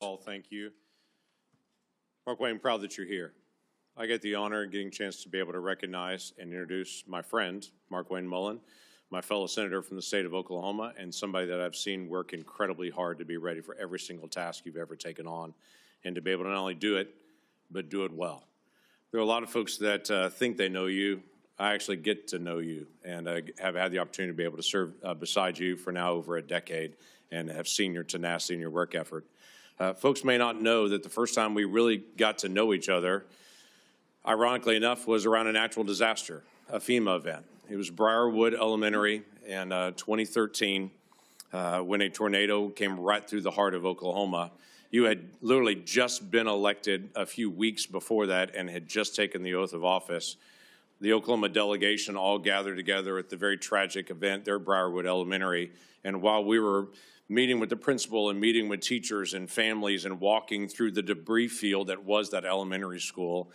Paul, thank you. Markwayne, I'm proud that you're here. I get the honor of getting a chance to be able to recognize and introduce my friend, Markwayne Mullin, my fellow senator from the state of Oklahoma, and somebody that I've seen work incredibly hard to be ready for every single task you've ever taken on, and to be able to not only do it, but do it well. There are a lot of folks that think they know you. I actually get to know you, and I have had the opportunity to be able to serve beside you for now over a decade and have seen your tenacity and your work effort. Folks may not know that the first time we really got to know each other, ironically enough, was around a natural disaster, a FEMA event. It was Briarwood Elementary in 2013 when a tornado came right through the heart of Oklahoma. You had literally just been elected a few weeks before that and had just taken the oath of office. The Oklahoma delegation all gathered together at the very tragic event there at Briarwood Elementary. And while we were meeting with the principal and meeting with teachers and families and walking through the debris field that was that elementary school,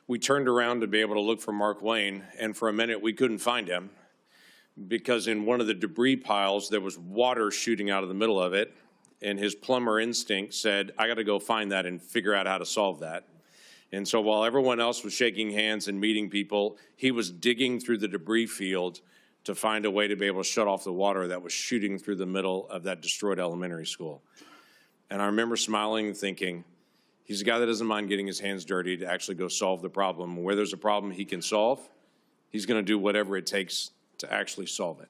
we turned around to be able to look for Markwayne, and for a minute we couldn't find him because in one of the debris piles there was water shooting out of the middle of it, and his plumber instinct said, I got to go find that and figure out how to solve that. And so while everyone else was shaking hands and meeting people, he was digging through the debris field to find a way to be able to shut off the water that was shooting through the middle of that destroyed elementary school. And I remember smiling and thinking, he's a guy that doesn't mind getting his hands dirty to actually go solve the problem. Where there's a problem he can solve, he's going to do whatever it takes to actually solve it.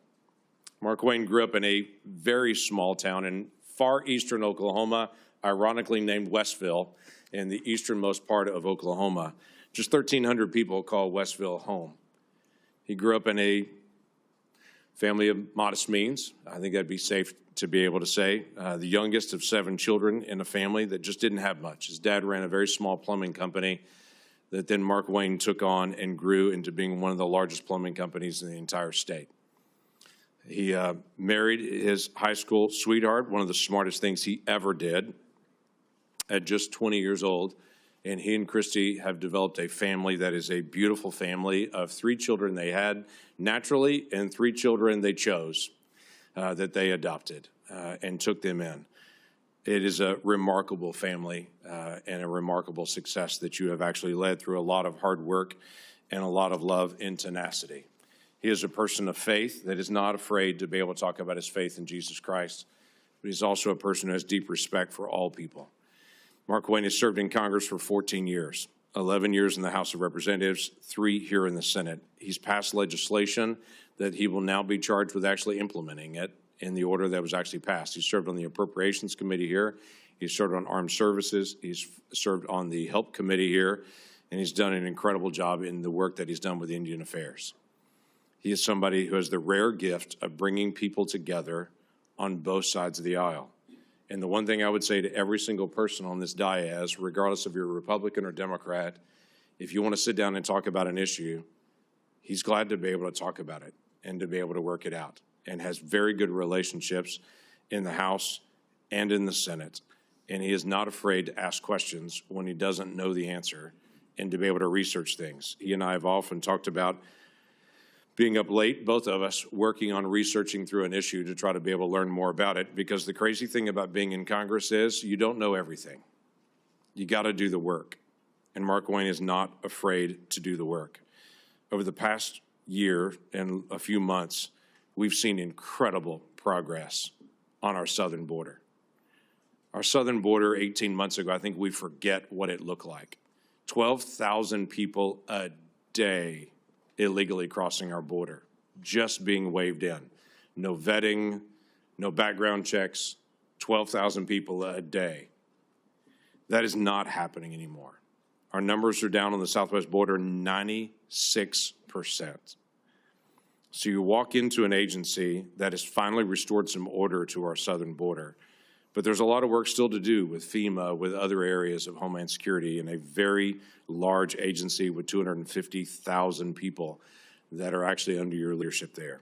Markwayne grew up in a very small town in far eastern Oklahoma, ironically named Westville, in the easternmost part of Oklahoma. Just 1,300 people call Westville home. He grew up in a family of modest means. I think that'd be safe to be able to say. The youngest of 7 children in a family that just didn't have much. His dad ran a very small plumbing company that then Markwayne took on and grew into being one of the largest plumbing companies in the entire state. He married his high school sweetheart, one of the smartest things he ever did, at just 20 years old. And he and Kristi have developed a family that is a beautiful family of 3 children they had naturally and 3 children they chose that they adopted and took them in. It is a remarkable family and a remarkable success that you have actually led through a lot of hard work and a lot of love and tenacity. He is a person of faith that is not afraid to be able to talk about his faith in Jesus Christ, but he's also a person who has deep respect for all people. Markwayne has served in Congress for 14 years, 11 years in the House of Representatives, 3 here in the Senate. He's passed legislation that he will now be charged with actually implementing it in the order that was actually passed. He served on the Appropriations Committee here. He's served on Armed Services. He's served on the Help Committee here, and he's done an incredible job in the work that he's done with Indian Affairs. He is somebody who has the rare gift of bringing people together on both sides of the aisle. And the one thing I would say to every single person on this dais, regardless if you're a Republican or Democrat, if you want to sit down and talk about an issue, he's glad to be able to talk about it and to be able to work it out, and has very good relationships in the House and in the Senate. And he is not afraid to ask questions when he doesn't know the answer and to be able to research things. He and I have often talked about being up late, both of us, working on researching through an issue to try to be able to learn more about it, because the crazy thing about being in Congress is you don't know everything. You got to do the work, and Markwayne is not afraid to do the work. Over the past year and a few months, we've seen incredible progress on our southern border. Our southern border 18 months ago, I think we forget what it looked like. 12,000 people a day illegally crossing our border, just being waved in. No vetting, no background checks, 12,000 people a day. That is not happening anymore. Our numbers are down on the southwest border 96%. So you walk into an agency that has finally restored some order to our southern border, but there's a lot of work still to do with FEMA, with other areas of Homeland Security, and a very large agency with 250,000 people that are actually under your leadership there.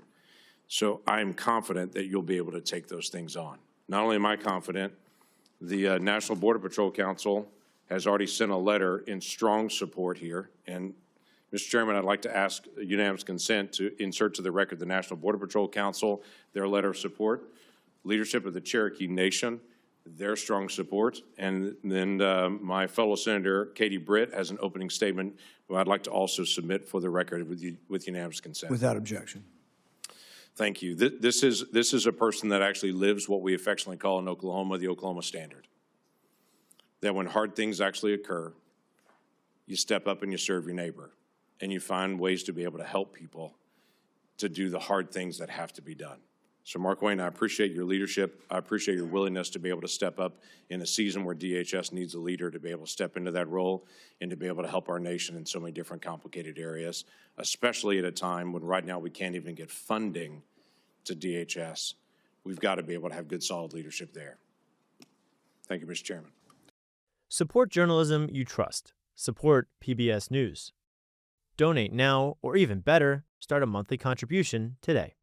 So I'm confident that you'll be able to take those things on. Not only am I confident, the National Border Patrol Council has already sent a letter in strong support here. And Mr. Chairman, I'd like to ask unanimous consent to insert to the record the National Border Patrol Council, their letter of support. Leadership of the Cherokee Nation, their strong support. And then my fellow Senator Katie Britt has an opening statement who I'd like to also submit for the record with unanimous consent. Without objection. Thank you. This is a person that actually lives what we affectionately call in Oklahoma the Oklahoma standard. That when hard things actually occur, you step up and you serve your neighbor, and you find ways to be able to help people to do the hard things that have to be done. So Markwayne, I appreciate your leadership. I appreciate your willingness to be able to step up in a season where DHS needs a leader to be able to step into that role and to be able to help our nation in so many different complicated areas, especially at a time when right now we can't even get funding to DHS. We've got to be able to have good, solid leadership there. Thank you, Mr. Chairman. Support journalism you trust. Support PBS News. Donate now, or even better, start a monthly contribution today.